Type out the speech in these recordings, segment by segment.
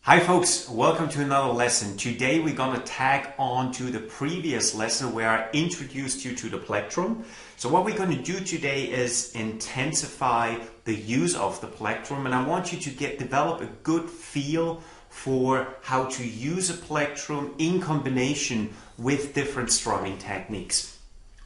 Hi folks, welcome to another lesson. Today we're going to tag on to the previous lesson where I introduced you to the plectrum. So what we're going to do today is intensify the use of the plectrum, and I want you to develop a good feel for how to use a plectrum in combination with different strumming techniques.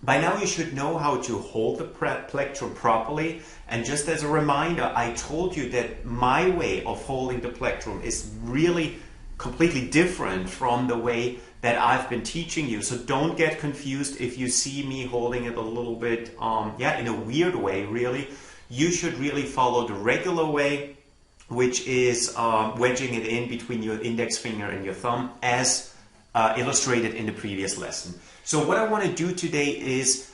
By now you should know how to hold the plectrum properly, and just as a reminder, I told you that my way of holding the plectrum is really completely different from the way that I've been teaching you. So don't get confused if you see me holding it a little bit in a weird way. Really, you should really follow the regular way, which is wedging it in between your index finger and your thumb as illustrated in the previous lesson. So what I want to do today is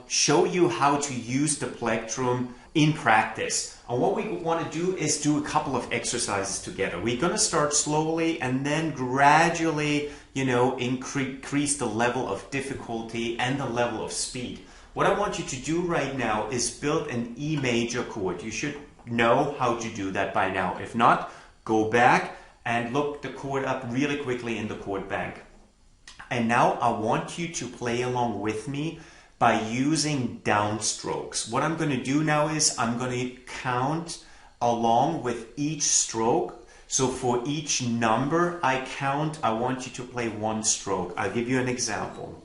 show you how to use the plectrum in practice. And what we want to do is do a couple of exercises together. We're going to start slowly and then gradually, increase the level of difficulty and the level of speed. What I want you to do right now is build an E major chord. You should know how to do that by now. If not, go back and look the chord up really quickly in the chord bank. And now I want you to play along with me by using downstrokes. What I'm going to do now is I'm going to count along with each stroke. So for each number I count, I want you to play one stroke. I'll give you an example.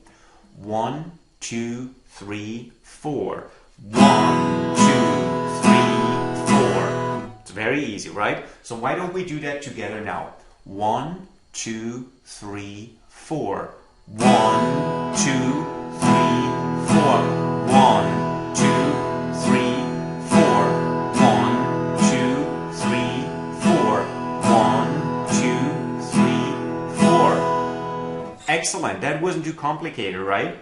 1, 2, 3, 4. 1, 2, 3, 4. It's very easy, right? So why don't we do that together now? 1, 2, 3, 4. 1, 2, 3, 4. 1, 2, 3, 4. 1, 2, 3, 4. 1, 2, 3, 4. Excellent. That wasn't too complicated, right?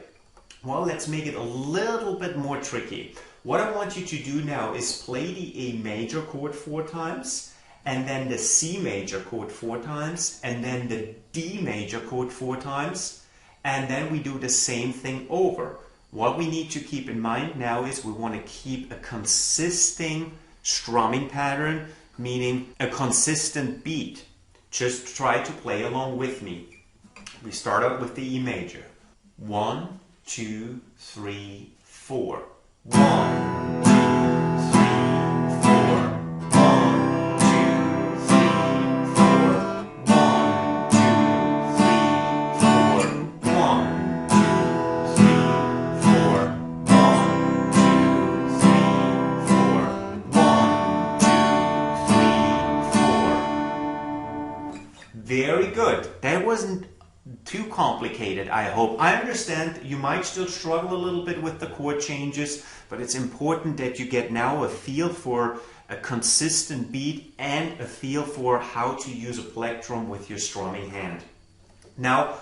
Well, let's make it a little bit more tricky. What I want you to do now is play the A major chord 4 times, and then the C major chord 4 times, and then the D major chord 4 times, and then we do the same thing over. What we need to keep in mind now is we want to keep a consistent strumming pattern, meaning a consistent beat. Just try to play along with me. We start out with the E major. 1, 2, 3, 4. 1, 2, 3, 4. 1, 2, 3, 4. 1, 2, 3, 4. 1, 2, 3, 4. 1, 2, 3, 4. 1, 2, 3, 4. Very good. That wasn't too complicated, I hope. I understand you might still struggle a little bit with the chord changes, but it's important that you get now a feel for a consistent beat and a feel for how to use a plectrum with your strumming hand. Now,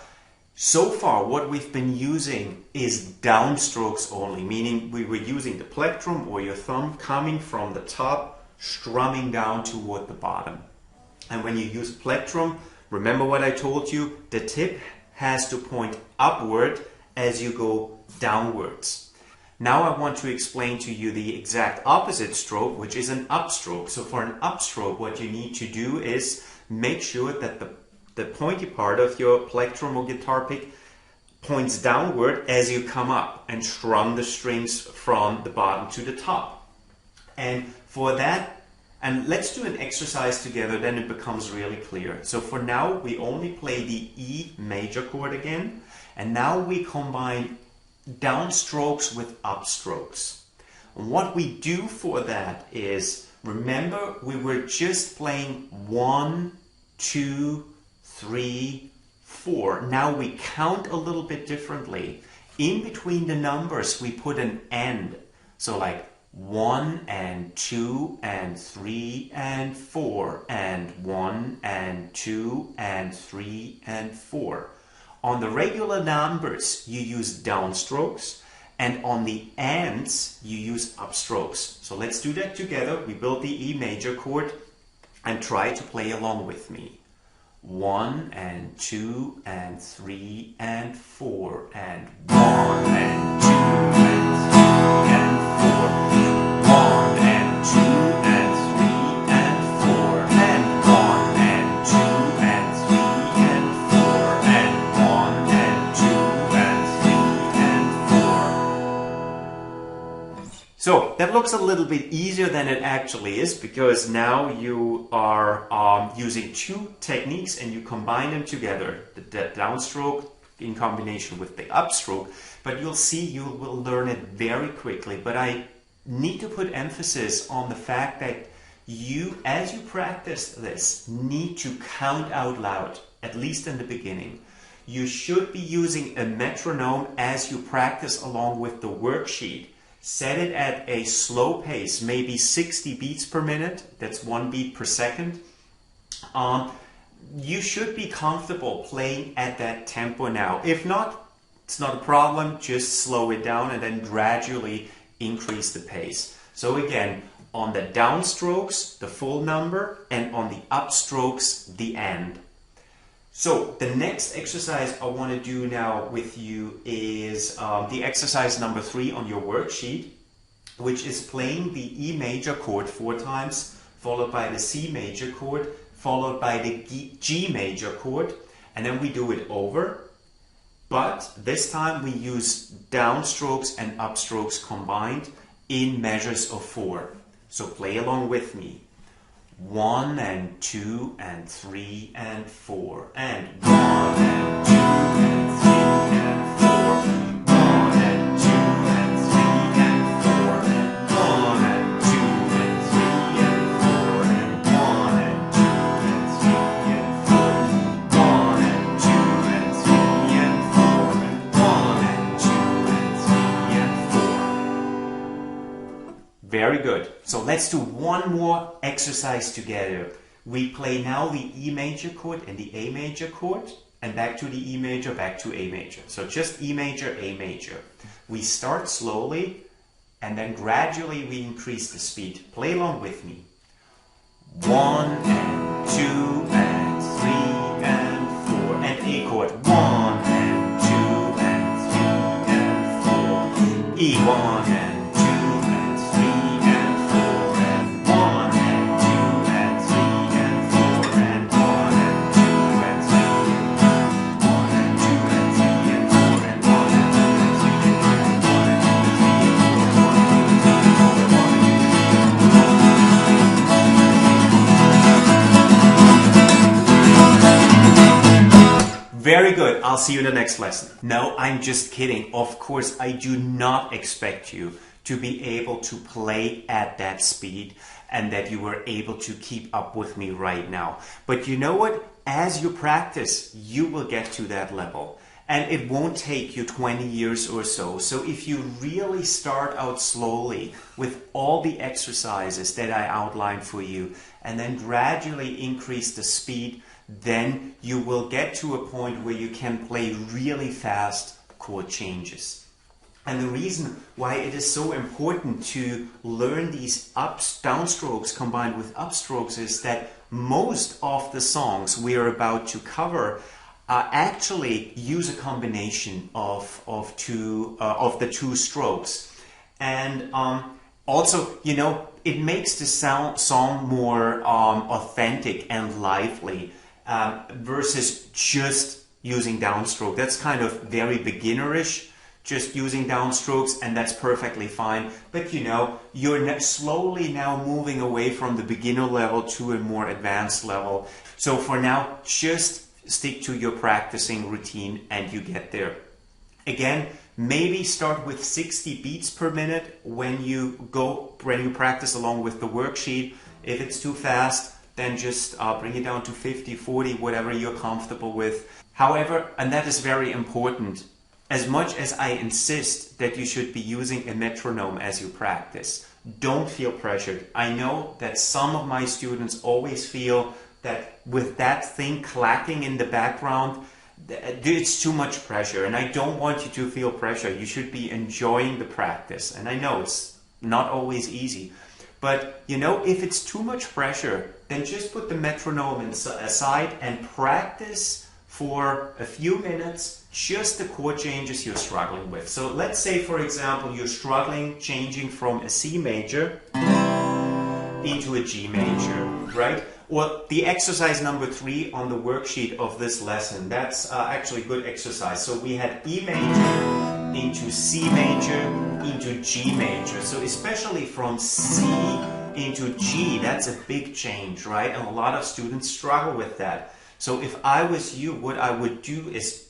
so far what we've been using is downstrokes only, meaning we were using the plectrum or your thumb coming from the top, strumming down toward the bottom. And when you use plectrum, remember what I told you, the tip has to point upward as you go downwards. Now I want to explain to you the exact opposite stroke, which is an upstroke. So for an upstroke, what you need to do is make sure that the pointy part of your plectrum or guitar pick points downward as you come up and strum the strings from the bottom to the top. And for that, and let's do an exercise together, then it becomes really clear. So for now, we only play the E major chord again, and now we combine downstrokes with upstrokes. And what we do for that is, remember, we were just playing 1, 2, 3, 4. Now we count a little bit differently. In between the numbers, we put an end. So like 1 and 2 and 3 and 4 and 1 and 2 and 3 and 4. On the regular numbers you use downstrokes, and on the ands you use upstrokes. So let's do that together. We build the E major chord and try to play along with me. 1 and 2 and 3 and 4 and 1 and 2 and 3 and 4. 1 and 2 and So that looks a little bit easier than it actually is, because now you are using two techniques and you combine them together, the downstroke in combination with the upstroke. But you'll see you will learn it very quickly. But I need to put emphasis on the fact that you, as you practice this, need to count out loud, at least in the beginning. You should be using a metronome as you practice along with the worksheet. Set it at a slow pace, maybe 60 beats per minute. That's 1 beat per second. You should be comfortable playing at that tempo now. If not, it's not a problem. Just slow it down and then gradually increase the pace. So again, on the downstrokes, the full number, and on the upstrokes, the end. So the next exercise I want to do now with you is the exercise number 3 on your worksheet, which is playing the E major chord 4 times, followed by the C major chord, followed by the G major chord, and then we do it over. But this time we use downstrokes and upstrokes combined in measures of 4. So play along with me. 1 and 2 and 3 and 4 and 1 and 2 and 3 and 4, 1 and 2 and 3 and 4 and 1 and 2 and 3 and 4 and 1 and 2 and 3 and 4, 1 and 2 and 3 and 4 and 1 and 2 and 3 and 4. Very good. So let's do one more exercise together. We play now the E major chord and the A major chord, and back to the E major, back to A major. So just E major, A major. We start slowly, and then gradually we increase the speed. Play along with me. 1 and 2 and 3 and 4, and A chord. 1 and 2 and 3 and 4. E1 and very good. I'll see you in the next lesson. No, I'm just kidding. Of course, I do not expect you to be able to play at that speed and that you were able to keep up with me right now. But you know what? As you practice, you will get to that level. And it won't take you 20 years or so. So if you really start out slowly with all the exercises that I outlined for you, and then gradually increase the speed, then you will get to a point where you can play really fast chord changes. And the reason why it is so important to learn these downstrokes combined with upstrokes is that most of the songs we are about to cover actually use a combination of the two strokes. And also, you know, it makes the song more authentic and lively. Versus just using downstroke. That's kind of very beginnerish, just using downstrokes, and that's perfectly fine. But you know, you're slowly now moving away from the beginner level to a more advanced level. So for now, just stick to your practicing routine and you get there. Again, maybe start with 60 beats per minute when you practice along with the worksheet. If it's too fast, then just bring it down to 50, 40, whatever you're comfortable with. However, and that is very important, as much as I insist that you should be using a metronome as you practice, don't feel pressured. I know that some of my students always feel that with that thing clacking in the background, it's too much pressure, and I don't want you to feel pressure. You should be enjoying the practice, and I know it's not always easy. But, you know, if it's too much pressure, then just put the metronome aside and practice for a few minutes just the chord changes you're struggling with. So let's say, for example, you're struggling changing from a C major into a G major, right? Well, the exercise number 3 on the worksheet of this lesson, that's actually a good exercise. So we had E major, into C major, into G major. So especially from C into G, that's a big change, right? And a lot of students struggle with that. So if I was you, what I would do is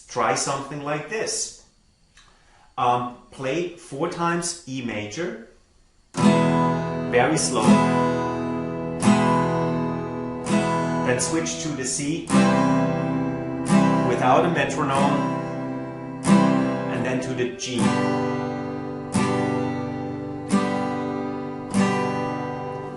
try something like this. Play 4 times E major, very slow. Then switch to the C without a metronome, and then to the G.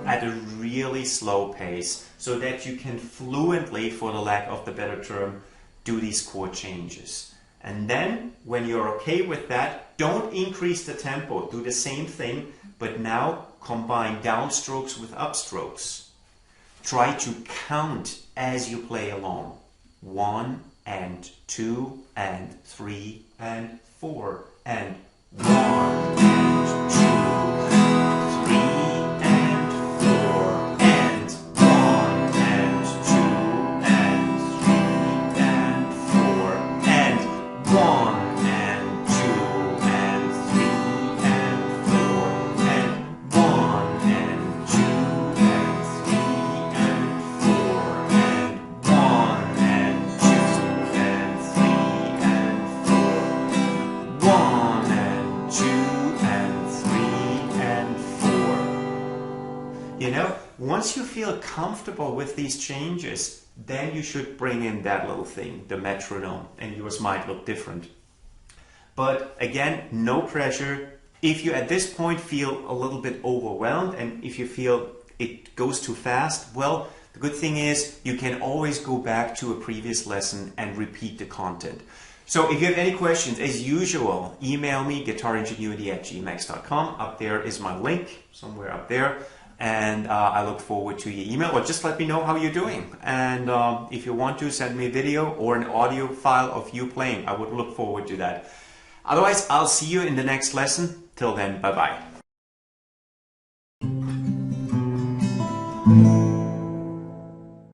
At a really slow pace, so that you can fluently, for the lack of the better term, do these chord changes. And then, when you're okay with that, don't increase the tempo. Do the same thing, but now combine downstrokes with upstrokes. Try to count as you play along. 1 and 2 and 3 and 4 and 1 and 2, 3 and 4 and 1 and 2 and 3 and 4 and 1 and 2 and 3 and 4 and 1 and 2 and 3 and 4 and 1 and 2 and 3 and 4, 1 and 2 and 3 and 4. You know, once you feel comfortable with these changes, then you should bring in that little thing, the metronome, and yours might look different. But again, no pressure. If you at this point feel a little bit overwhelmed and if you feel it goes too fast, well, the good thing is you can always go back to a previous lesson and repeat the content. So if you have any questions, as usual, email me, guitaringenuity@gmax.com. Up there is my link, somewhere up there. And I look forward to your email, or just let me know how you're doing. And if you want to, send me a video or an audio file of you playing. I would look forward to that. Otherwise, I'll see you in the next lesson. Till then, bye-bye.